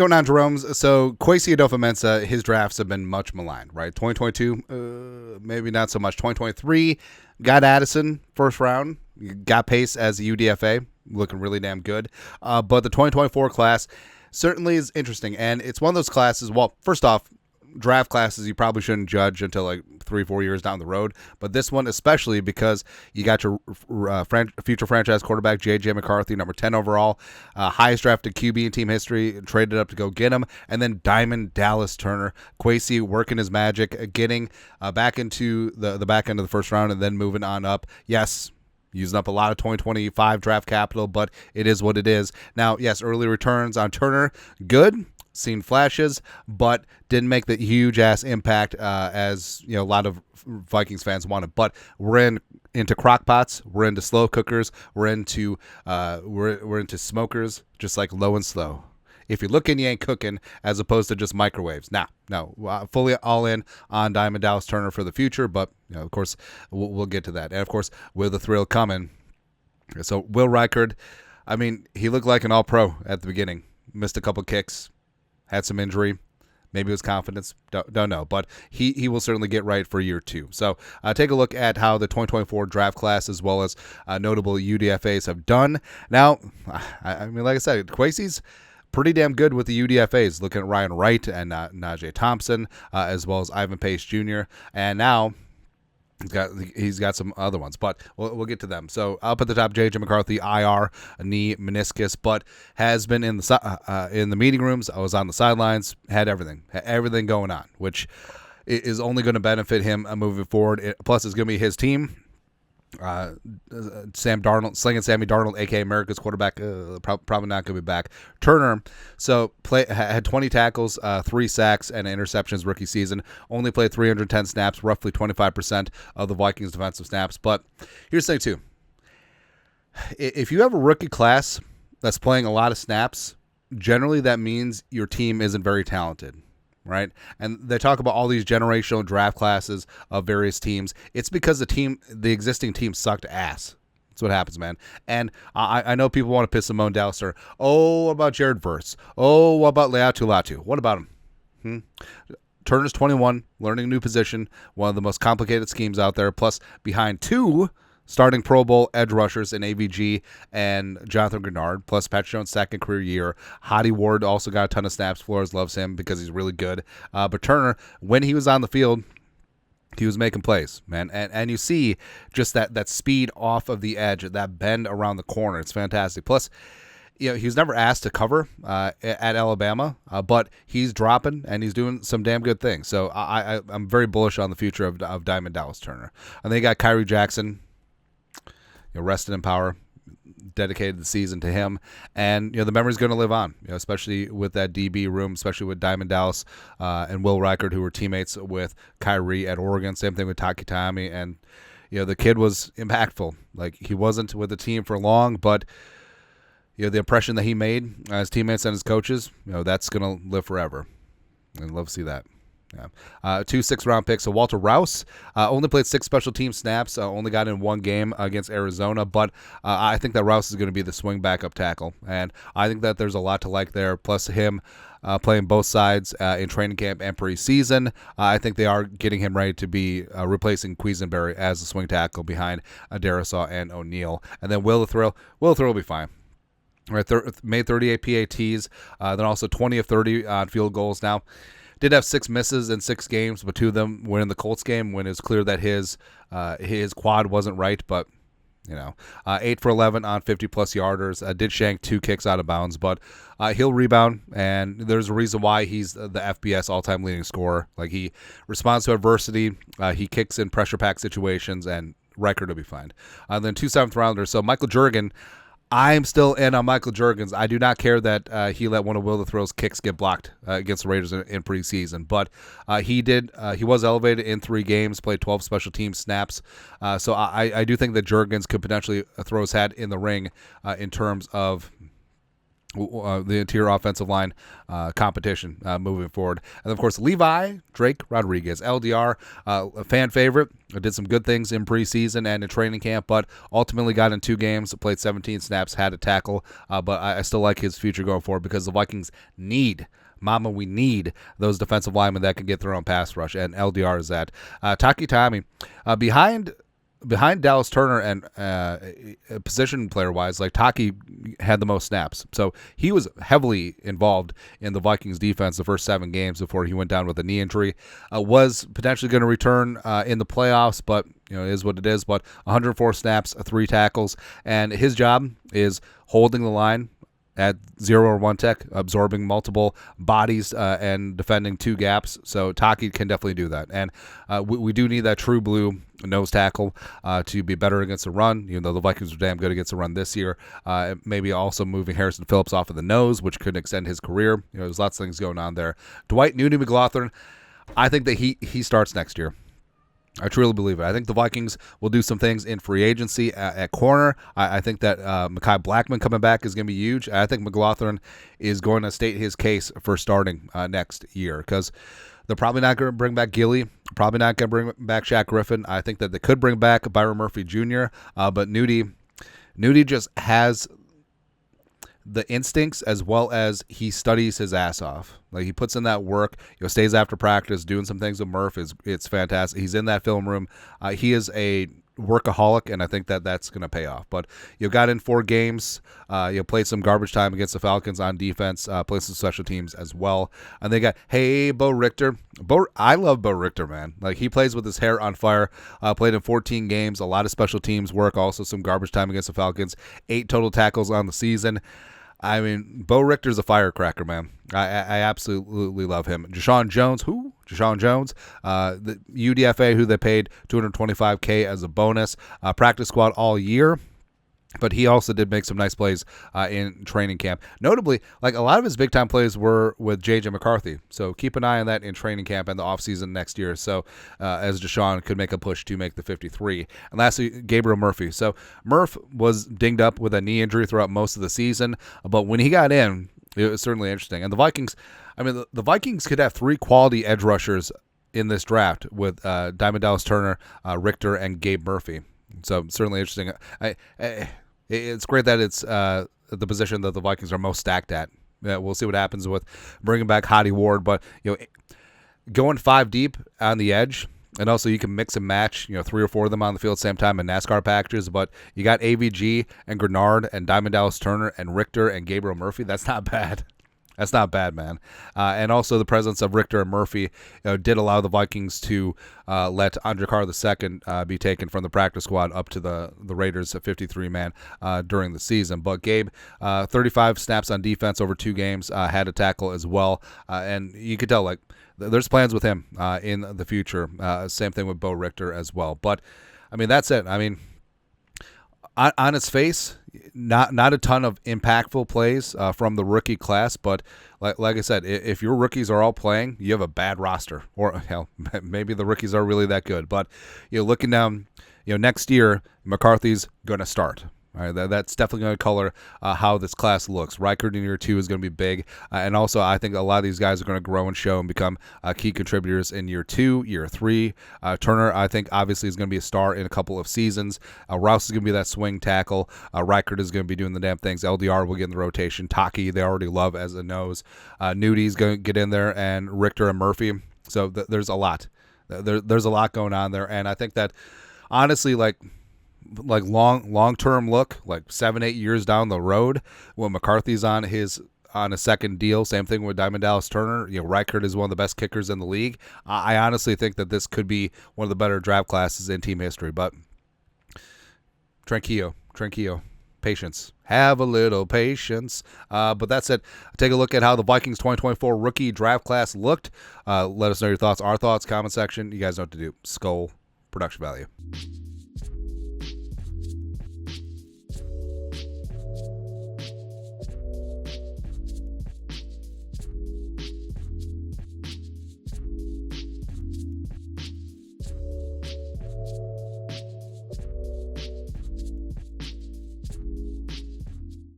going on, Jerome's? So Kwesi Adofo-Mensah, his drafts have been much maligned, right? 2022, maybe not so much. 2023, got Addison first round, got Pace as a UDFA, looking really damn good. But the 2024 class certainly is interesting, and it's one of those classes. Well, first off, draft classes you probably shouldn't judge until like 3-4 years down the road, but this one especially because you got your future franchise quarterback JJ McCarthy, number 10 overall, highest drafted QB in team history, traded up to go get him, and then Diamond Dallas Turner. Kwesi working his magic, getting back into the back end of the first round and then moving on up. Yes, using up a lot of 2025 draft capital, but it is what it is. Now, yes, early returns on Turner, good. Seen flashes, but didn't make the huge ass impact as a lot of Vikings fans wanted. But we're into crock pots, we're into slow cookers, we're into smokers, just like low and slow. If you're looking, you ain't cooking, as opposed to just microwaves. No, fully all in on Diamond Dallas Turner for the future, but of course we'll get to that. And of course, with the thrill coming, so Will Reichard, I mean, he looked like an all-pro at the beginning. Missed a couple kicks. Had some injury, maybe it was confidence, don't know, but he will certainly get right for year 2. So take a look at how the 2024 draft class as well as notable UDFAs have done. Now, I mean, like I said, Kwesi's pretty damn good with the UDFAs, looking at Ryan Wright and Najee Thompson, as well as Ivan Pace Jr., and now He's got some other ones, but we'll get to them. So up at the top, J.J. McCarthy, IR, knee, meniscus, but has been in the meeting rooms. I was on the sidelines, had everything going on, which is only going to benefit him moving forward. Plus, it's going to be his team. Sam Darnold, slinging Sammy Darnold, aka America's quarterback, probably not going to be back. Turner, so had 20 tackles, 3 sacks, and interceptions rookie season. Only played 310 snaps, roughly 25% of the Vikings' defensive snaps. But here's the thing too: if you have a rookie class that's playing a lot of snaps, generally that means your team isn't very talented. Right, and they talk about all these generational draft classes of various teams. It's because the existing team sucked ass. That's what happens, man. And I know people want to piss Simone Dowser. Oh, what about Jared Verse? Oh, what about Leatu Latu? What about him? Turner's 21, learning a new position, one of the most complicated schemes out there. Plus, behind 2 starting Pro Bowl edge rushers in AVG and Jonathan Grenard, plus Patrick Jones' second career year. Hottie Ward also got a ton of snaps. Flores loves him because he's really good. But Turner, when he was on the field, he was making plays, man. And you see just that speed off of the edge, that bend around the corner. It's fantastic. Plus, he was never asked to cover at Alabama, but he's dropping and he's doing some damn good things. So I'm very bullish on the future of Diamond Dallas Turner. And they got Khyree Jackson, rested in power, dedicated the season to him, and the memory's going to live on, especially with that DB room, especially with Diamond Dallas and Will Reichard, who were teammates with Khyree at Oregon. Same thing with Takitami, and the kid was impactful. Like, he wasn't with the team for long, but the impression that he made as teammates and his coaches, that's going to live forever. I'd love to see that. Yeah. 2 6th-round picks. So Walter Rouse only played 6 special team snaps, only got in 1 game against Arizona, but I think that Rouse is going to be the swing backup tackle, and I think that there's a lot to like there. Plus him playing both sides in training camp and preseason, I think they are getting him ready to be replacing Quisenberry as the swing tackle behind Darisaw and O'Neal. And then Will Thrill will be fine. Right, made 38 PATs, then also 20 of 30 on field goals. Now, did have 6 misses in 6 games, but 2 of them were in the Colts game when it was clear that his quad wasn't right. But 8 for 11 on 50-plus yarders. Did shank 2 kicks out of bounds, but he'll rebound, and there's a reason why he's the FBS all-time leading scorer. Like, he responds to adversity, he kicks in pressure-packed situations, and Reichard will be fine. Then 2 7th-rounders. So Michael Juergen, I'm still in on Michael Juergens. I do not care that he let one of Will the Thrill's kicks get blocked against the Raiders in preseason, but he was elevated in 3 games, played 12 special team snaps. So I do think that Juergens could potentially throw his hat in the ring in terms of the interior offensive line competition moving forward. And, of course, Levi Drake Rodriguez, LDR, a fan favorite, did some good things in preseason and in training camp, but ultimately got in 2 games, played 17 snaps, had a tackle. But I still like his future going forward because the Vikings need we need those defensive linemen that can get their own pass rush, and LDR is that. Taki Taimi, behind Dallas Turner and position player-wise, like Taki had the most snaps. So he was heavily involved in the Vikings defense the first 7 games before he went down with a knee injury. Was potentially going to return in the playoffs, but it is what it is. But 104 snaps, 3 tackles, and his job is holding the line at 0 or 1 tech, absorbing multiple bodies and defending 2 gaps. So Taki can definitely do that. And we do need that true blue nose tackle to be better against the run, even though the Vikings are damn good against the run this year. Maybe also moving Harrison Phillips off of the nose, which could extend his career. There's lots of things going on there. Dwight Newton-McLaughlin, I think that he starts next year. I truly believe it. I think the Vikings will do some things in free agency at corner. I think that Mekhi Blackman coming back is going to be huge. I think McLaughlin is going to state his case for starting next year because they're probably not going to bring back Gilly, probably not going to bring back Shaq Griffin. I think that they could bring back Byron Murphy Jr., but Nudie just has the instincts as well as he studies his ass off. Like he puts in that work, stays after practice, doing some things with Murph. It's fantastic. He's in that film room. He is a workaholic, and I think that that's going to pay off. But you got in 4 games. You played some garbage time against the Falcons on defense, played some special teams as well. And they got, Bo Richter. I love Bo Richter, man. Like he plays with his hair on fire. Played in 14 games, a lot of special teams work, also some garbage time against the Falcons. 8 total tackles on the season. I mean, Bo Richter's a firecracker, man. I absolutely love him. Deshaun Jones, the UDFA, who they paid $225K as a bonus, practice squad all year. But he also did make some nice plays in training camp. Notably, like a lot of his big-time plays were with J.J. McCarthy. So keep an eye on that in training camp and the offseason next year. So as Deshaun could make a push to make the 53. And lastly, Gabriel Murphy. So Murph was dinged up with a knee injury throughout most of the season. But when he got in, it was certainly interesting. And the Vikings, the Vikings could have 3 quality edge rushers in this draft with Diamond Dallas Turner, Richter, and Gabe Murphy. So certainly interesting. It's great that it's the position that the Vikings are most stacked at. We'll see what happens with bringing back Hottie Ward, but going 5 deep on the edge, and also you can mix and match 3 or 4 of them on the field at the same time in NASCAR packages. But you got AVG and Grenard and Diamond Dallas Turner and Richter and Gabriel Murphy. That's not bad. That's not bad, man. And also the presence of Richter and Murphy did allow the Vikings to let Andre Carr II be taken from the practice squad up to the Raiders' 53-man during the season. But Gabe, 35 snaps on defense over 2 games, had a tackle as well. And you could tell, there's plans with him in the future. Same thing with Bo Richter as well. But, that's it. On its face, not a ton of impactful plays from the rookie class, but like I said, if your rookies are all playing, you have a bad roster. Or hell, maybe the rookies are really that good. But looking down, next year McCarthy's going to start. All right, that's definitely going to color how this class looks. Reichard in year 2 is going to be big. And also, I think a lot of these guys are going to grow and show and become key contributors in year 2, year 3. Turner, I think, obviously is going to be a star in a couple of seasons. Rouse is going to be that swing tackle. Reichard is going to be doing the damn things. LDR will get in the rotation. Taki, they already love as a nose. Nudie's going to get in there, and Richter and Murphy. So there's a lot. There's a lot going on there. And I think that, honestly, long-term look, 7-8 years down the road, when McCarthy's on a second deal, same thing with Diamond Dallas Turner. Reichard is one of the best kickers in the league. I honestly think that this could be one of the better draft classes in team history. But tranquillo, patience. Have a little patience. But that's it. Take a look at how the Vikings 2024 rookie draft class looked. Let us know your thoughts, our thoughts, comment section. You guys know what to do. Skull production value.